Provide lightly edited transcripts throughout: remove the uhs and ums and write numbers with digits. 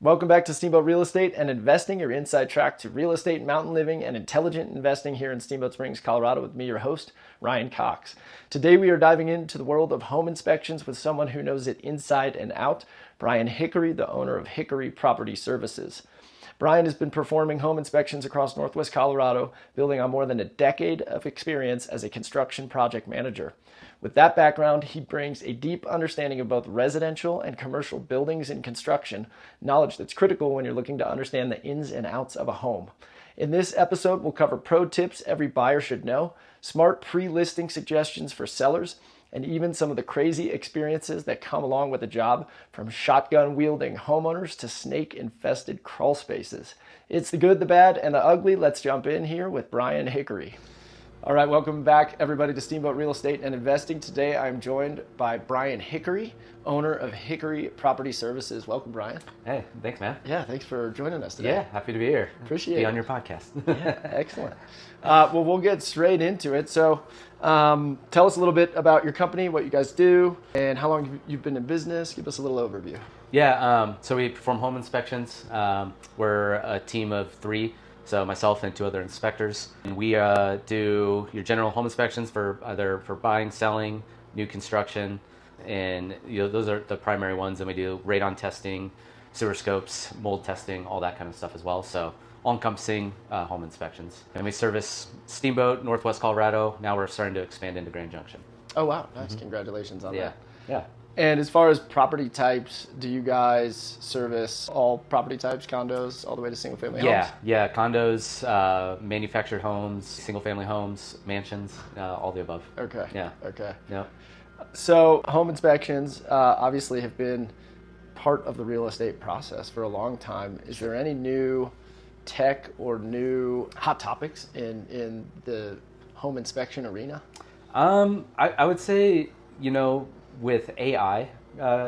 Welcome back to Steamboat Real Estate and Investing, your inside track to real estate, mountain living, and intelligent investing here in Steamboat Springs, Colorado, with me, your host, Ryan Cox. Today we are diving into the world of home inspections with someone who knows it inside and out, Brian Hickory, the owner of Hickory Property Services. Brian has been performing home inspections across Northwest Colorado, building on more than a decade of experience as a construction project manager. With that background, he brings a deep understanding of both residential and commercial buildings and construction, knowledge that's critical when you're looking to understand the ins and outs of a home. In this episode, we'll cover pro tips every buyer should know, smart pre-listing suggestions for sellers, and even some of the crazy experiences that come along with the job, from shotgun-wielding homeowners to snake-infested crawl spaces. It's the good, the bad, and the ugly. Let's jump in here with Brian Hickory. All right, welcome back, everybody, to Steamboat Real Estate and Investing. Today, I'm joined by Brian Hickory, owner of Hickory Property Services. Welcome, Brian. Hey, thanks, man. Yeah, thanks for joining us today. Yeah, happy to be here. Appreciate it. it. Be on your podcast. Yeah, excellent. Well, we'll get straight into it. So tell us a little bit about your company, what you guys do, and how long you've been in business. Give us a little overview. Yeah, so we perform home inspections. We're a team of 3. So myself and 2 other inspectors. And we do your general home inspections for either for buying, selling, new construction, and those are the primary ones. And we do radon testing, sewer scopes, mold testing, all that kind of stuff as well. So all-encompassing home inspections. And we service Steamboat, Northwest Colorado. Now we're starting to expand into Grand Junction. Oh wow, nice! Mm-hmm. Congratulations on that. Yeah. And as far as property types, do you guys service all property types, condos, all the way to single-family homes? Yeah, condos, manufactured homes, single-family homes, mansions, all the above. Okay. Yeah. Okay. Yeah. So home inspections obviously have been part of the real estate process for a long time. Is there any new tech or new hot topics in the home inspection arena? I would say, with AI,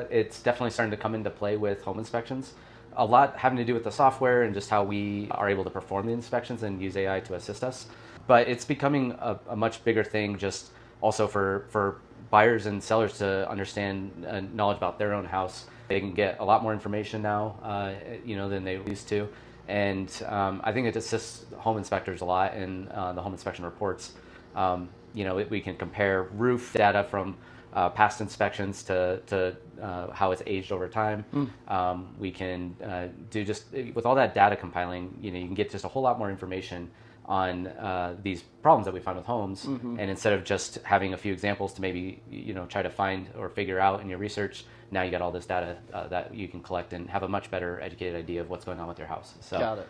it's definitely starting to come into play with home inspections. A lot having to do with the software and just how we are able to perform the inspections and use AI to assist us. But it's becoming a much bigger thing just also for buyers and sellers to understand knowledge about their own house. They can get a lot more information now, than they used to. And I think it assists home inspectors a lot in the home inspection reports. We can compare roof data from past inspections to how it's aged over time. We can do just with all that data compiling, you can get just a whole lot more information on these problems that we find with homes. Mm-hmm. And instead of just having a few examples to maybe try to find or figure out in your research, now you got all this data that you can collect and have a much better educated idea of what's going on with your house. So, got it.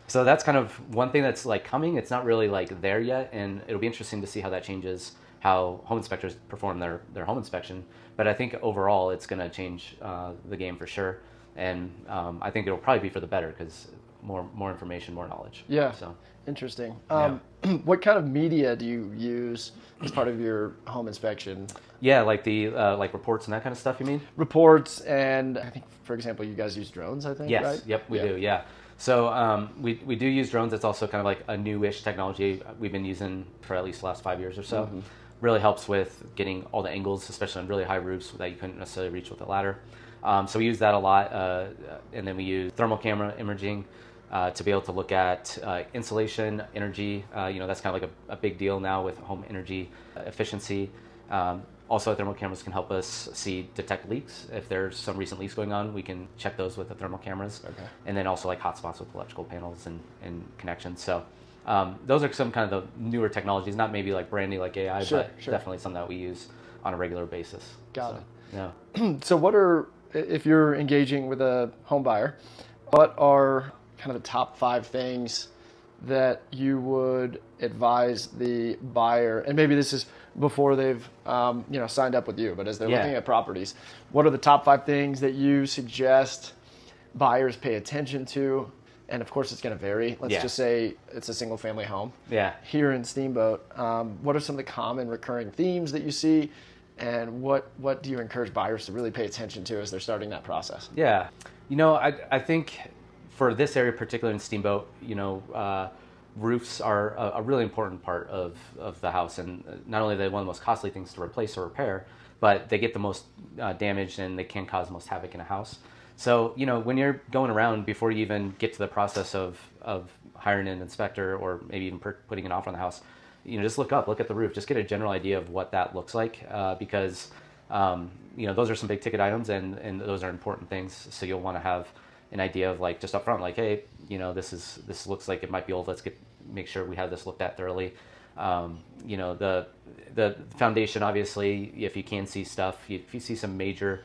So that's kind of one thing that's like coming. It's not really like there yet, and it'll be interesting to see how that changes how home inspectors perform their home inspection. But I think overall it's going to change the game for sure. And I think it'll probably be for the better because more information, more knowledge. Yeah, so interesting. What kind of media do you use as part of your home inspection? Yeah, like the like reports and that kind of stuff, you mean? Reports, and I think, for example, you guys use drones, I think, yes, right? Yep, we do, yeah. So we do use drones. It's also kind of like a newish technology we've been using for at least the last 5 years or so. Mm-hmm. Really helps with getting all the angles, especially on really high roofs that you couldn't necessarily reach with a ladder. So we use that a lot. And then we use thermal camera imaging to be able to look at insulation, energy. That's kind of like a big deal now with home energy efficiency. Also, thermal cameras can help us detect leaks. If there's some recent leaks going on, we can check those with the thermal cameras. Okay. And then also like hotspots with electrical panels and connections. So those are some kind of the newer technologies, not maybe like brand new like AI, but definitely something that we use on a regular basis. Got it. Yeah. So if you're engaging with a home buyer, what are kind of the top 5 things that you would advise the buyer, and maybe this is before they've signed up with you, but as they're looking at properties, what are the top 5 things that you suggest buyers pay attention to? And of course, it's going to vary. Let's just say it's a single family home. Yeah. Here in Steamboat, what are some of the common recurring themes that you see, and what do you encourage buyers to really pay attention to as they're starting that process? Yeah. I think for this area, particularly in Steamboat, roofs are a really important part of the house, and not only are they one of the most costly things to replace or repair, but they get the most damaged and they can cause the most havoc in a house. So, when you're going around, before you even get to the process of hiring an inspector or maybe even putting an offer on the house, just look at the roof, just get a general idea of what that looks like, because those are some big ticket items, and those are important things. So you'll want to have an idea of, like, just up front, like, hey, this looks like it might be old. Let's make sure we have this looked at thoroughly. The foundation, obviously, if you can see stuff, if you see some major,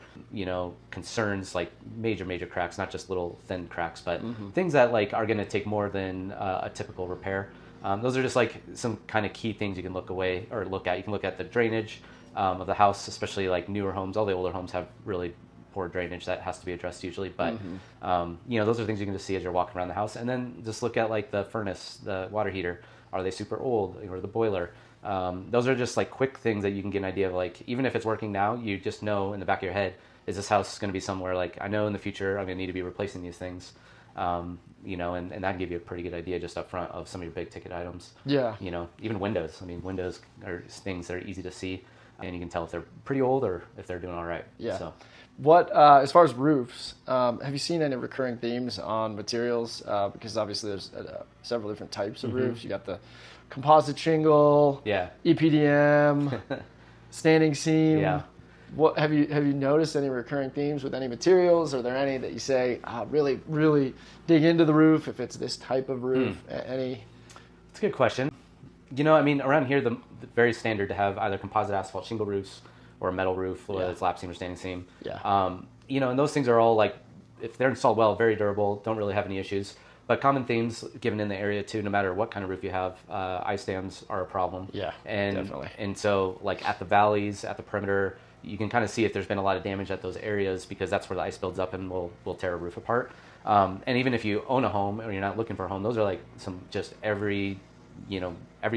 concerns, like major cracks, not just little thin cracks, but things that, like, are going to take more than a typical repair. Those are just, like, some kind of key things you can look at. You can look at the drainage of the house, especially, like, newer homes. All the older homes have really poor drainage that has to be addressed usually, but those are things you can just see as you're walking around the house. And then just look at, like, the furnace, the water heater. Are they super old? Or the boiler? Those are just, like, quick things that you can get an idea of, like, even if it's working now, you just know in the back of your head, is this house going to be somewhere, like, I know in the future I'm going to need to be replacing these things. And that can give you a pretty good idea just up front of some of your big ticket items. Yeah. Even windows. I mean, windows are things that are easy to see, and you can tell if they're pretty old or if they're doing all right. Yeah. So. What, as far as roofs, have you seen any recurring themes on materials? Because obviously there's several different types of roofs. You got the composite shingle, EPDM, standing seam. Yeah. What have you noticed any recurring themes with any materials? Are there any that you say really dig into the roof if it's this type of roof? Any? It's a good question. Around here, the very standard to have either composite asphalt shingle roofs or a metal roof, whether it's lap seam or standing seam. Yeah. And those things are all, like, if they're installed well, very durable, don't really have any issues. But common themes given in the area too, no matter what kind of roof you have, ice dams are a problem. Yeah, and definitely. And so, like, at the valleys, at the perimeter, you can kind of see if there's been a lot of damage at those areas, because that's where the ice builds up and will tear a roof apart. And even if you own a home or you're not looking for a home, those are, like, some just every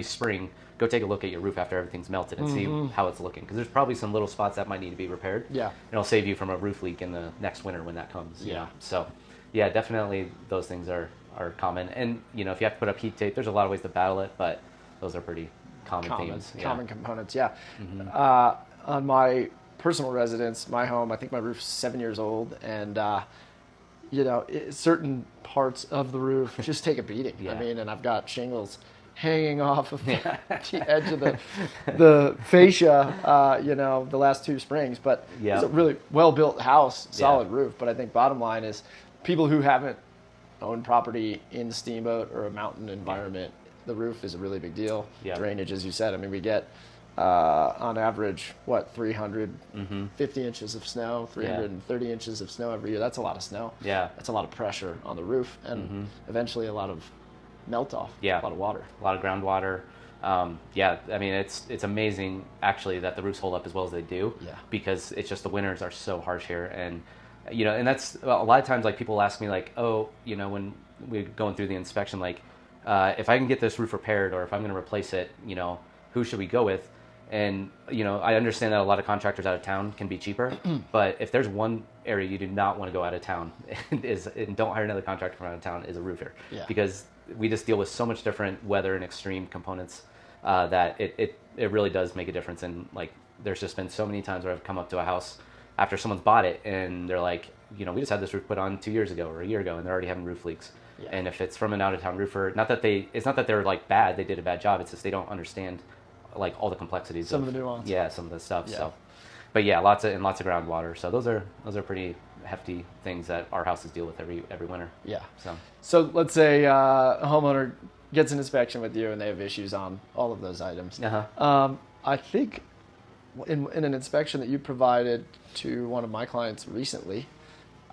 spring, go take a look at your roof after everything's melted and see how it's looking, because there's probably some little spots that might need to be repaired. Yeah. And it'll save you from a roof leak in the next winter when that comes. Yeah. So, yeah, definitely those things are common. And, if you have to put up heat tape, there's a lot of ways to battle it, but those are pretty common themes. Common components, yeah. On my personal residence, my home, I think my roof's 7 years old, and certain parts of the roof just take a beating. Yeah. And I've got shingles hanging off of the edge of the fascia, the last two springs. But it's a really well-built house, solid roof. But I think bottom line is people who haven't owned property in Steamboat or a mountain environment, the roof is a really big deal. Yeah. Drainage, as you said. We get on average, 350 inches of snow, 330 inches of snow every year. That's a lot of snow. Yeah. That's a lot of pressure on the roof, and eventually a lot of melt off. Yeah. A lot of water. A lot of groundwater. It's amazing, actually, that the roofs hold up as well as they do. Yeah. Because it's just the winters are so harsh here. And, and that's a lot of times, like, people ask me, like, when we're going through the inspection, like, if I can get this roof repaired or if I'm going to replace it, who should we go with? And, I understand that a lot of contractors out of town can be cheaper, but if there's one area you do not want to go out of town and don't hire another contractor from out of town, is a roofer. Yeah. Because we just deal with so much different weather and extreme components that it really does make a difference. And, like, there's just been so many times where I've come up to a house after someone's bought it and they're like, we just had this roof put on 2 years ago or a year ago, and they're already having roof leaks. Yeah. And if it's from an out-of-town roofer, it's not that they're, like, bad, they did a bad job, it's just they don't understand, like, all the complexities. Some of the nuance. Yeah, some of the stuff. Yeah. So, but yeah, lots of groundwater. So those are pretty hefty things that our houses deal with every winter. Yeah. So let's say a homeowner gets an inspection with you and they have issues on all of those items. I think in an inspection that you provided to one of my clients recently,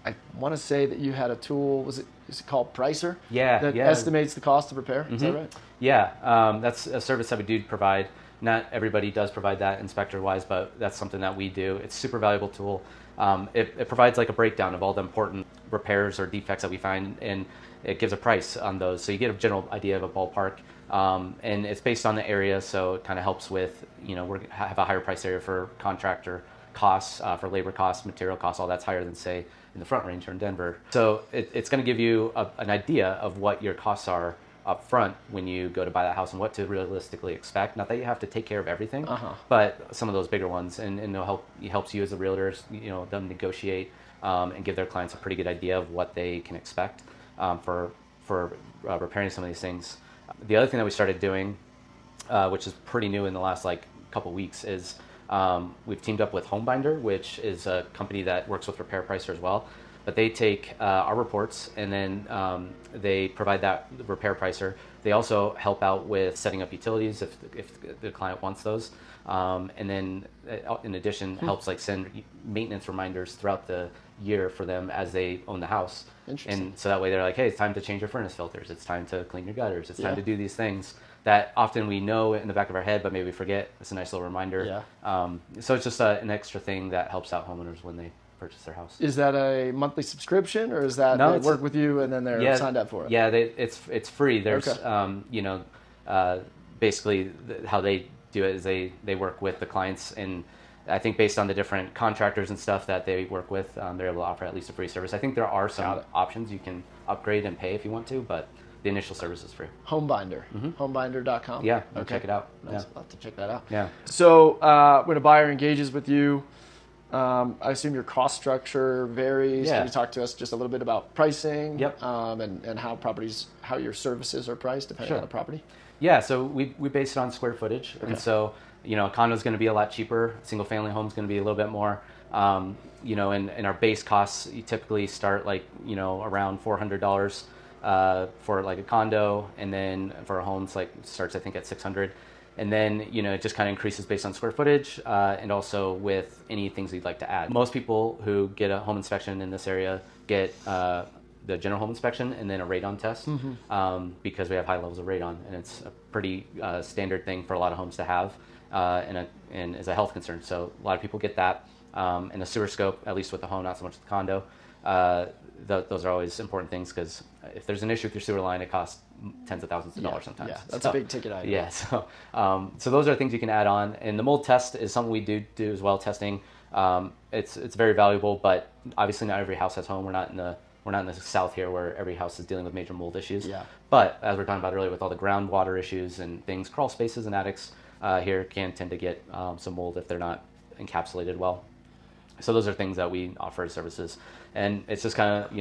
I want to say that you had a tool. Is it called Pricer? That estimates the cost of repair. Is that right? Yeah, that's a service that we do provide. Not everybody does provide that inspector-wise, but that's something that we do. It's a super valuable tool. It provides, like, a breakdown of all the important repairs or defects that we find, and it gives a price on those. So you get a general idea of a ballpark, and it's based on the area, so it kind of helps with, we have a higher price area for contractor costs, for labor costs, material costs, all that's higher than, say, in the Front Range or in Denver. So it's going to give you an idea of what your costs are up front when you go to buy that house and what to realistically expect. Not that you have to take care of everything, but some of those bigger ones, and it helps you as a realtor, them negotiate and give their clients a pretty good idea of what they can expect for repairing some of these things. The other thing that we started doing, which is pretty new in the last couple weeks, is we've teamed up with Homebinder, which is a company that works with Repair Pricer as well. But they take our reports and then they provide that Repair Pricer. They also help out with setting up utilities if the client wants those. And then in addition, helps send maintenance reminders throughout the year for them as they own the house. And so that way they're like, hey, it's time to change your furnace filters. It's time to clean your gutters. It's time to do these things that often we know in the back of our head, but maybe we forget. It's a nice little reminder. So it's just an extra thing that helps out homeowners when they purchase their house. Is that a monthly subscription, or is that they work with you and then they're signed up for it? Yeah, it's free. There's basically how they do it is they work with the clients, and I think based on the different contractors and stuff that they work with, they're able to offer at least a free service. I think there are some options you can upgrade and pay if you want to, but the initial service is free. Homebinder, homebinder.com. Yeah, check it out. Nice. I'll have to check that out. Yeah. So when a buyer engages with you, I assume your cost structure varies. Yeah. Can you talk to us just a little bit about pricing? Yep. And how your services are priced depending on the property? Yeah, so we base it on square footage. Okay. And so, a condo is going to be a lot cheaper. Single family home is going to be a little bit more. And our base costs, you typically start around $400 for a condo, and then for a home starts I think at $600. And then, it just kind of increases based on square footage and also with any things you'd like to add. Most people who get a home inspection in this area get the general home inspection and then a radon test because we have high levels of radon. And it's a pretty standard thing for a lot of homes to have and is a health concern. So a lot of people get that. And the sewer scope, at least with the home, not so much with the condo. Those are always important things because if there's an issue with your sewer line, it costs tens of thousands of dollars sometimes. Yeah, that's a big ticket item. Yeah, so those are things you can add on. And the mold test is something we do as well, testing. It's very valuable, but obviously not every house has home. We're not in the South here where every house is dealing with major mold issues. Yeah. But as we were talking about earlier with all the groundwater issues and things, crawl spaces and attics here can tend to get some mold if they're not encapsulated well. So those are things that we offer as services. And it's just kind of,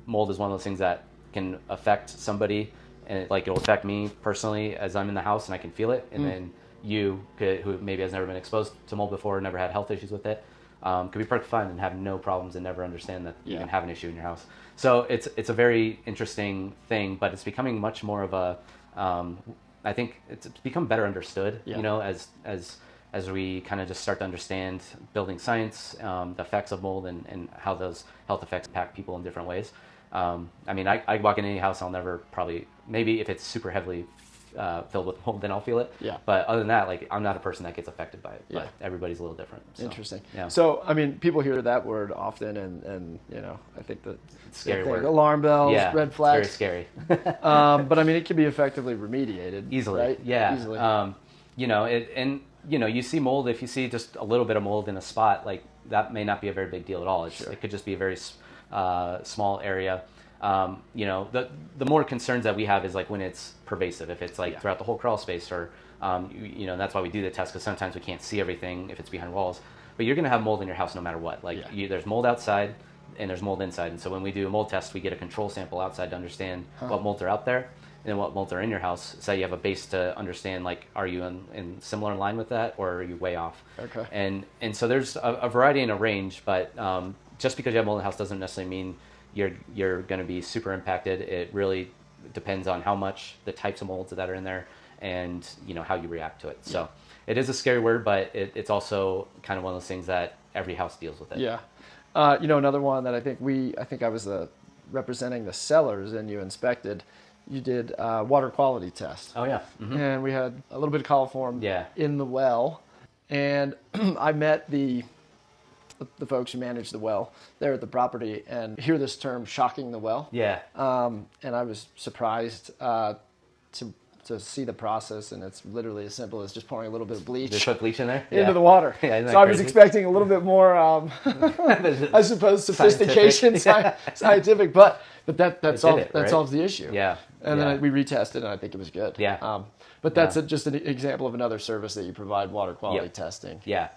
mold is one of those things that can affect somebody, and it'll affect me personally as I'm in the house and I can feel it. And then you, who maybe has never been exposed to mold before, never had health issues with it, could be perfectly fine and have no problems and never understand that you can have an issue in your house. So it's a very interesting thing, but it's becoming much more of a, I think it's become better understood, as we kind of just start to understand building science, the effects of mold and how those health effects impact people in different ways. I walk in any house, I'll never maybe if it's super heavily filled with mold, then I'll feel it. Yeah. But other than that, I'm not a person that gets affected by it. But everybody's a little different. So, interesting. Yeah. So, people hear that word often, and I think that it's a scary word. Alarm bells, red flags. It's very scary. But it can be effectively remediated. Easily. Right? Yeah. Easily. You see mold, if you see just a little bit of mold in a spot, that may not be a very big deal at all. It could just be a very small area. The more concerns that we have is when it's pervasive, if it's throughout the whole crawl space, or that's why we do the test, because sometimes we can't see everything if it's behind walls. But you're going to have mold in your house no matter what. There's mold outside and there's mold inside, and so when we do a mold test, we get a control sample outside to understand what molds are out there and what molds are in your house, so you have a base to understand, are you in similar line with that, or are you way off? Okay. And so there's a variety and a range, but just because you have mold in the house doesn't necessarily mean you're going to be super impacted. It really depends on how much, the types of molds that are in there, and how you react to it. So it is a scary word, but it's also kind of one of those things that every house deals with it. Yeah. Another one that I think I was representing the sellers, and you inspected. You did water quality test. Oh yeah. Mm-hmm. And we had a little bit of coliform in the well, and I met the folks who manage the well there at the property, and hear this term, shocking the well. Yeah. And I was surprised to to see the process, and it's literally as simple as just pouring a little bit of bleach. Just put bleach in there Into the water. Yeah, isn't that so I was crazy? expecting a little bit more, I suppose, sophistication, scientific, but that solves the issue. Yeah. And then we retested, and I think it was good. Yeah. But that's just an example of another service that you provide, water quality testing. Yeah,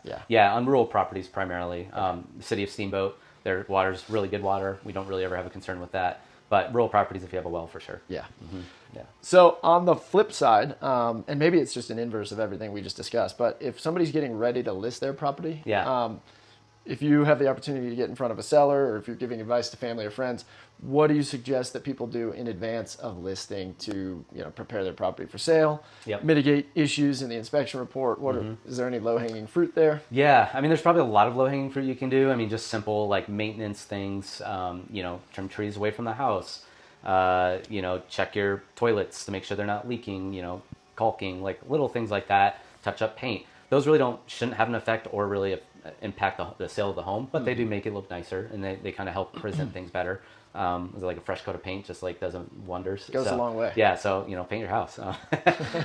on rural properties primarily. The city of Steamboat, their water's really good water. We don't really ever have a concern with that. But rural properties, if you have a well, for sure. Yeah. Mm-hmm. Yeah. So on the flip side, and maybe it's just an inverse of everything we just discussed, but if somebody's getting ready to list their property, if you have the opportunity to get in front of a seller, or if you're giving advice to family or friends, what do you suggest that people do in advance of listing to prepare their property for sale, mitigate issues in the inspection report? Is there any low-hanging fruit there? Yeah, I mean, there's probably a lot of low-hanging fruit you can do. I mean, just simple like maintenance things, trim trees away from the house, check your toilets to make sure they're not leaking, caulking, like little things like that, touch up paint. Those really shouldn't have an effect or really impact the sale of the home, but they do make it look nicer, and they kind of help present things better. Like a fresh coat of paint just like does wonders. Goes a long way. Yeah, so paint your house.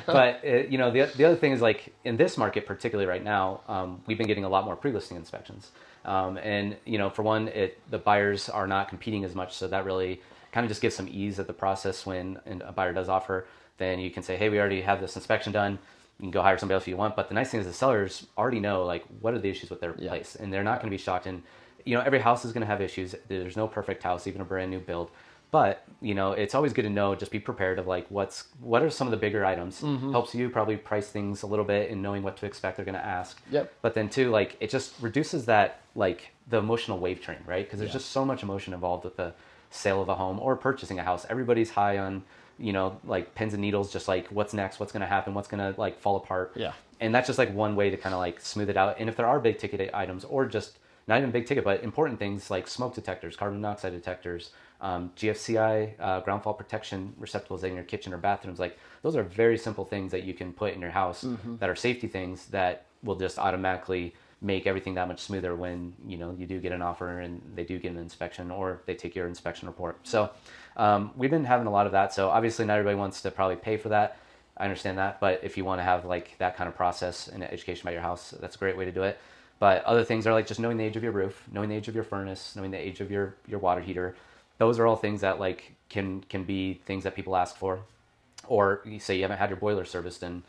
But the other thing is, like, in this market particularly right now, we've been getting a lot more pre-listing inspections, and for one, the buyers are not competing as much, so that really kind of just gives some ease at the process. When a buyer does offer, then you can say, hey, we already have this inspection done. You can go hire somebody else if you want. But the nice thing is the sellers already know, like, what are the issues with their place, and they're not going to be shocked. And every house is going to have issues. There's no perfect house, even a brand new build. But it's always good to know. Just be prepared of like what are some of the bigger items. Helps you probably price things a little bit and knowing what to expect. They're going to ask. Yep. But then too, like, it just reduces that, like, the emotional wave train, right? Because there's just so much emotion involved with the sale of a home or purchasing a house. Everybody's high on like pins and needles, just like what's next, what's going to happen, what's going to like fall apart. Yeah. And that's just like one way to kind of like smooth it out. And if there are big ticket items, or just not even big ticket, but important things like smoke detectors, carbon monoxide detectors, GFCI, ground fault protection receptacles in your kitchen or bathrooms, like those are very simple things that you can put in your house that are safety things that will just automatically make everything that much smoother when you do get an offer and they do get an inspection or they take your inspection report. So we've been having a lot of that. So obviously not everybody wants to probably pay for that. I understand that, but if you want to have like that kind of process and education about your house, that's a great way to do it. But other things are like just knowing the age of your roof, knowing the age of your furnace, knowing the age of your water heater. Those are all things that like can be things that people ask for. Or you say you haven't had your boiler serviced in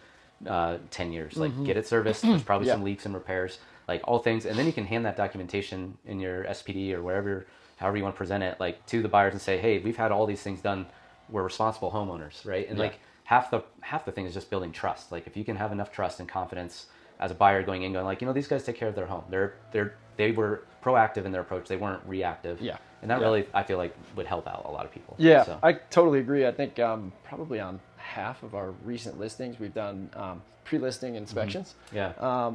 10 years, like get it serviced. There's probably some leaks and repairs, like all things. And then you can hand that documentation in your SPD or however you want to present it, like to the buyers and say, hey, we've had all these things done. We're responsible homeowners, right? And like half the thing is just building trust. Like if you can have enough trust and confidence as a buyer going in, going like, these guys take care of their home. They were proactive in their approach. They weren't reactive. Yeah. And that really, I feel like, would help out a lot of people. Yeah, so. I totally agree. I think probably on half of our recent listings, we've done pre-listing inspections. Yeah.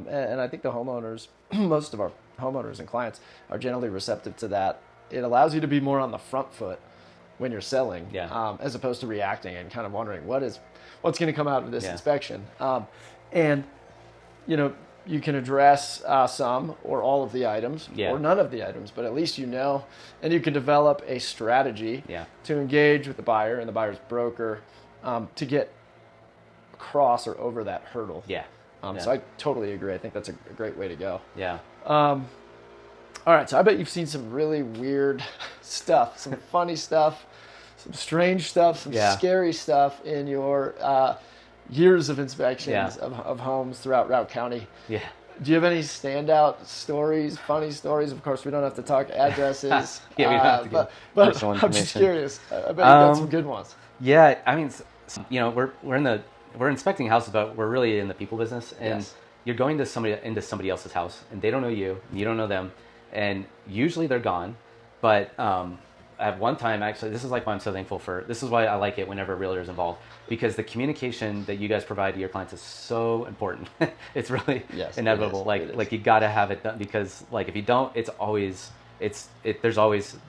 And I think the homeowners, most of our homeowners and clients are generally receptive to that. It allows you to be more on the front foot when you're selling, as opposed to reacting and kind of wondering what's going to come out of this inspection. And you can address some or all of the items or none of the items, but at least and you can develop a strategy to engage with the buyer and the buyer's broker to get across or over that hurdle. So I totally agree. I think that's a great way to go. Yeah. All right, so I bet you've seen some really weird stuff, some funny stuff, some strange stuff, some scary stuff in your years of inspections of homes throughout Routt County. Yeah. Do you have any standout stories, funny stories? Of course, we don't have to talk addresses. We don't have to but I'm just curious. I bet you got some good ones. Yeah, I mean, we're inspecting houses, but we're really in the people business, and you're going to into somebody else's house, and they don't know you, and you don't know them, and usually they're gone. But at one time, actually, this is like why I'm so thankful this is why I like it whenever a realtor is involved, because the communication that you guys provide to your clients is so important. It's really inevitable. Like you got to have it done, because like if you don't, there's always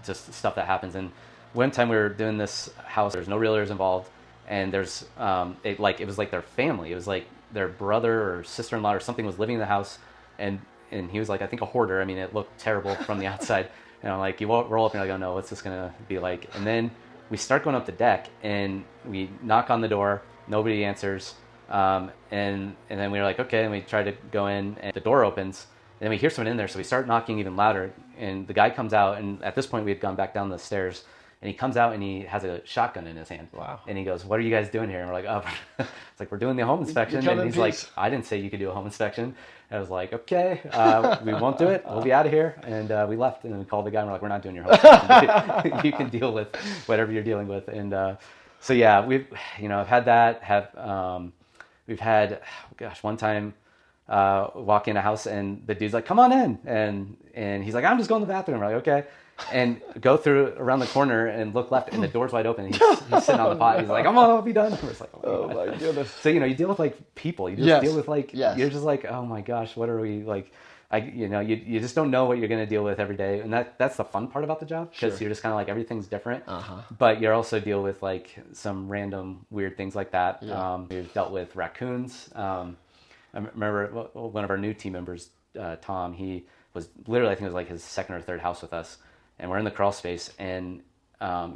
just stuff that happens. And one time we were doing this house, there's no realtors involved, and there's it was like their family. It was like their brother or sister-in-law or something was living in the house, and he was like, I think, a hoarder. I mean, it looked terrible from the outside. And I'm like, you roll up and I go, no, what's this going to be like? And then we start going up the deck and we knock on the door Nobody answers. And then we were like, okay, and we try to go in, and the door opens, and then we hear someone in there, so we start knocking even louder, and the guy comes out, and at this point we had gone back down the stairs, and he comes out and he has a shotgun in his hand. Wow. And he goes, what are you guys doing here? And we're like, oh, it's like, we're doing the home inspection. And he's like, I didn't say you could do a home inspection. I was like, okay, we won't do it. We'll be out of here. And we left, and then we called the guy, and we're like, we're not doing your home inspection. You can deal with whatever you're dealing with. And so yeah, we've, I've had that, we've had, one time walk in a house, and the dude's like, come on in. And he's like, I'm just going to the bathroom. We're like, okay. And go through around the corner and look left, and the door's wide open. He's sitting on the pot. He's like, I'll be done. We're just like, oh my goodness. So, you deal with like people. You just deal with like, you're just like, oh my gosh, what are we like? You just don't know what you're going to deal with every day. And that's the fun part about the job, because you're just kind of like, everything's different. But you're also deal with like some random weird things like that. We've dealt with raccoons. I remember one of our new team members, Tom, he was literally, I think it was like his second or third house with us. And we're in the crawl space, and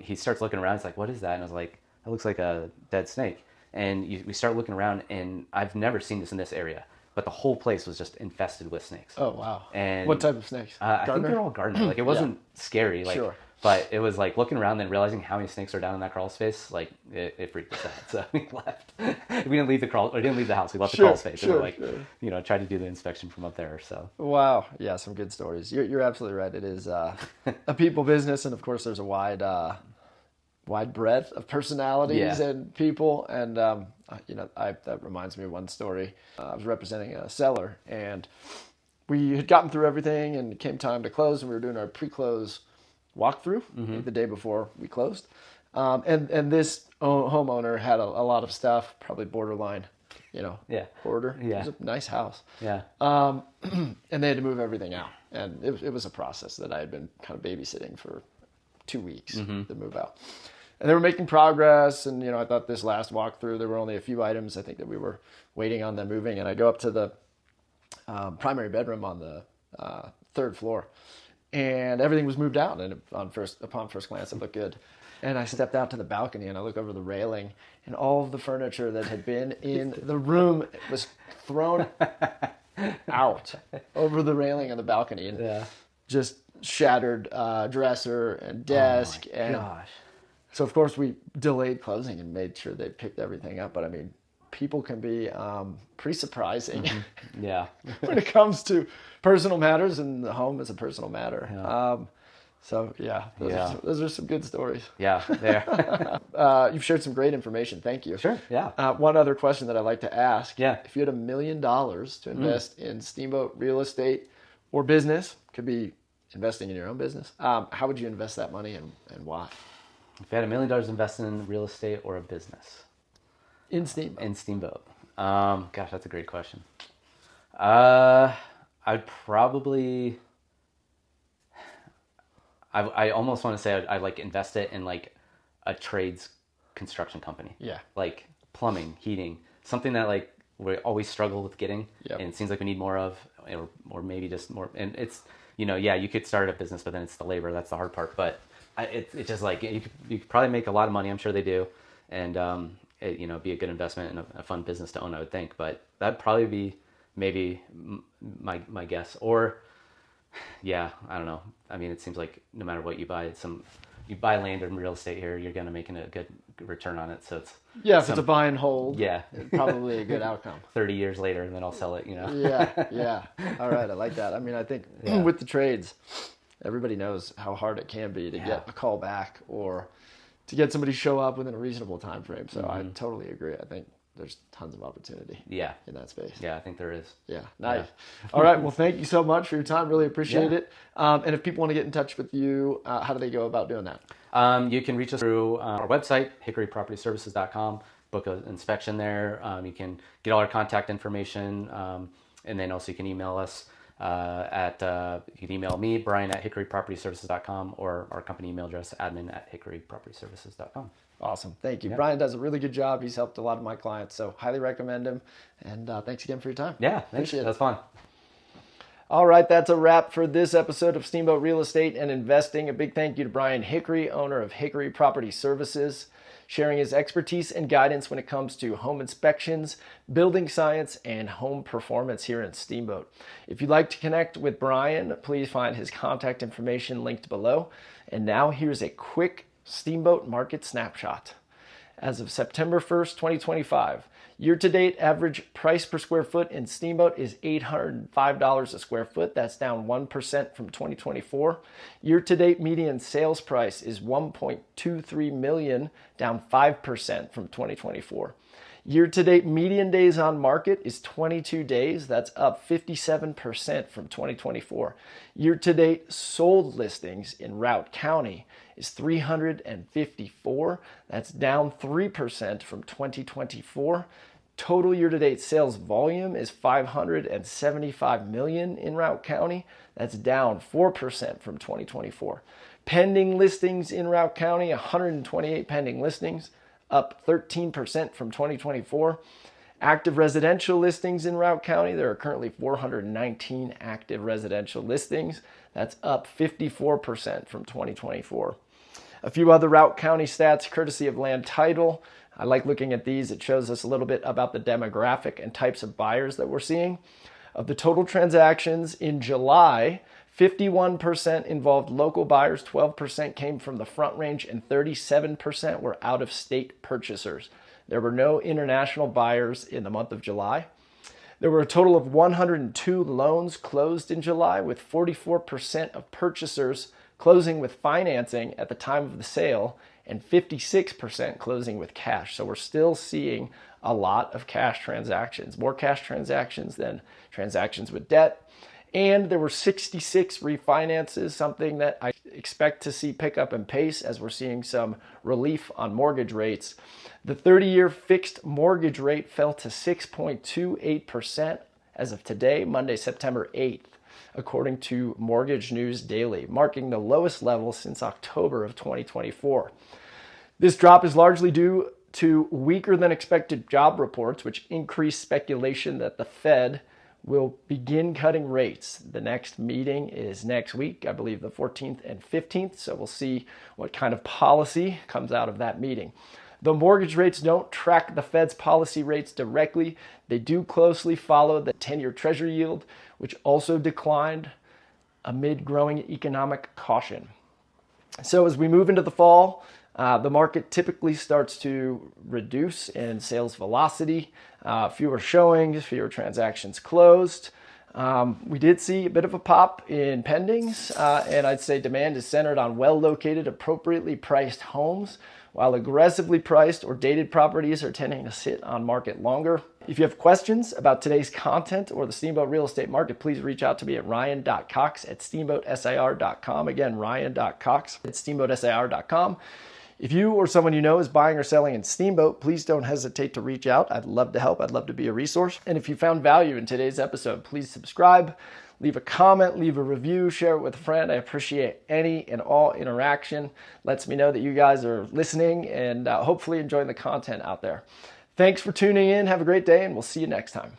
he starts looking around. He's like, what is that? And I was like, that looks like a dead snake. And we start looking around, and I've never seen this in this area, but the whole place was just infested with snakes. Oh, wow. And what type of snakes? I think they're all gardener. Like, it wasn't scary. Like, but it was like looking around and realizing how many snakes are down in that crawl space. Like, it freaked us out. So we left. We didn't leave the house. We left the crawl space. And we're like, tried to do the inspection from up there. So. Wow. Yeah, some good stories. You're absolutely right. It is a people business, and of course there's a wide breadth of personalities and people. And that reminds me of one story. I was representing a seller, and we had gotten through everything, and it came time to close, and we were doing our pre-close walkthrough the day before we closed. And this homeowner had a lot of stuff, probably borderline, hoarder. Yeah. It was a nice house. Yeah. And they had to move everything out. And it was a process that I had been kind of babysitting for 2 weeks to move out. And they were making progress. And, I thought this last walkthrough, there were only a few items, I think, that we were waiting on them moving. And I go up to the primary bedroom on the third floor. And everything was moved out, and upon first glance, it looked good. And I stepped out to the balcony, and I look over the railing, and all of the furniture that had been in the room was thrown out over the railing on the balcony, and just shattered dresser and desk. Oh my gosh. So of course we delayed closing and made sure they picked everything up. But I mean, people can be pretty surprising when it comes to personal matters, and the home is a personal matter. Those are some good stories. Yeah, there. You've shared some great information. Thank you. Sure, yeah. One other question that I'd like to ask. Yeah. If you had $1 million to invest in Steamboat Real Estate or business, could be investing in your own business, how would you invest that money, and why? If you had $1 million invested in real estate or a business? In Steamboat. Gosh, that's a great question. I'd probably, I almost want to say I'd like invest it in like a trades construction company. Yeah. Like plumbing, heating, something that like we always struggle with getting, and it seems like we need more of, or maybe just more. And it's, you could start a business, but then it's the labor. That's the hard part. But it's just like, you could probably make a lot of money. I'm sure they do. And, be a good investment and a fun business to own, I would think. But that'd probably be maybe my guess. Or, I don't know. I mean, it seems like no matter what you buy, you buy land and real estate here, you're going to make a good return on it. So it's if it's a buy and hold, it's probably a good outcome. 30 years later, and then I'll sell it. Yeah. All right, I like that. I mean, I think with the trades, everybody knows how hard it can be to get a call back or to get somebody to show up within a reasonable time frame. So I totally agree. I think there's tons of opportunity in that space. Yeah, I think there is. Yeah, nice. Yeah. All right, well, thank you so much for your time. Really appreciate it. And if people want to get in touch with you, how do they go about doing that? You can reach us through our website, hickorypropertyservices.com, book an inspection there. You can get all our contact information, and then also you can email us you can email me, Brian, at hickorypropertyservices.com, or our company email address, admin@hickorypropertyservices.com. Awesome. Thank you. Brian does a really good job. He's helped a lot of my clients, so highly recommend him. And thanks again for your time. Yeah, thanks. That's fun. All right, that's a wrap for this episode of Steamboat Real Estate and Investing. A big thank you to Brian Hickory, owner of Hickory Property Services. sharing his expertise and guidance when it comes to home inspections, building science, and home performance here in Steamboat. If you'd like to connect with Brian, please find his contact information linked below. And now here's a quick Steamboat market snapshot. As of September 1st, 2025, year-to-date average price per square foot in Steamboat is $805 a square foot. That's down 1% from 2024. Year-to-date median sales price is $1.23 million, down 5% from 2024. Year-to-date median days on market is 22 days. That's up 57% from 2024. Year-to-date sold listings in Routt County is 354. That's down 3% from 2024. Total year-to-date sales volume is $575 million in Routt County. That's down 4% from 2024. Pending listings in Routt County, 128 pending listings, up 13% from 2024. Active residential listings in Routt County, there are currently 419 active residential listings. That's up 54% from 2024. A few other Routt County stats courtesy of Land Title. I like looking at these. It shows us a little bit about the demographic and types of buyers that we're seeing. Of the total transactions in July, 51% involved local buyers, 12% came from the Front Range, and 37% were out-of-state purchasers. There were no international buyers in the month of July. There were a total of 102 loans closed in July, with 44% of purchasers closing with financing at the time of the sale and 56% closing with cash. So we're still seeing a lot of cash transactions, more cash transactions than transactions with debt. And there were 66 refinances, something that I expect to see pick up in pace as we're seeing some relief on mortgage rates. The 30-year fixed mortgage rate fell to 6.28% as of today, Monday, September 8th, according to Mortgage News Daily, marking the lowest level since October of 2024. This drop is largely due to weaker than expected job reports, which increased speculation that the Fed will begin cutting rates. The next meeting is next week, I believe the 14th and 15th, so we'll see what kind of policy comes out of that meeting. Though mortgage rates don't track the Fed's policy rates directly, they do closely follow the 10-year Treasury yield, which also declined amid growing economic caution. So as we move into the fall, the market typically starts to reduce in sales velocity, fewer showings, fewer transactions closed. We did see a bit of a pop in pendings, and I'd say demand is centered on well-located, appropriately priced homes, while aggressively priced or dated properties are tending to sit on market longer. If you have questions about today's content or the Steamboat real estate market, please reach out to me at ryan.cox@steamboatsir.com. Again, ryan.cox@steamboatsir.com. If you or someone you know is buying or selling in Steamboat, please don't hesitate to reach out. I'd love to help. I'd love to be a resource. And if you found value in today's episode, please subscribe, leave a comment, leave a review, share it with a friend. I appreciate any and all interaction. Lets me know that you guys are listening and hopefully enjoying the content out there. Thanks for tuning in. Have a great day, and we'll see you next time.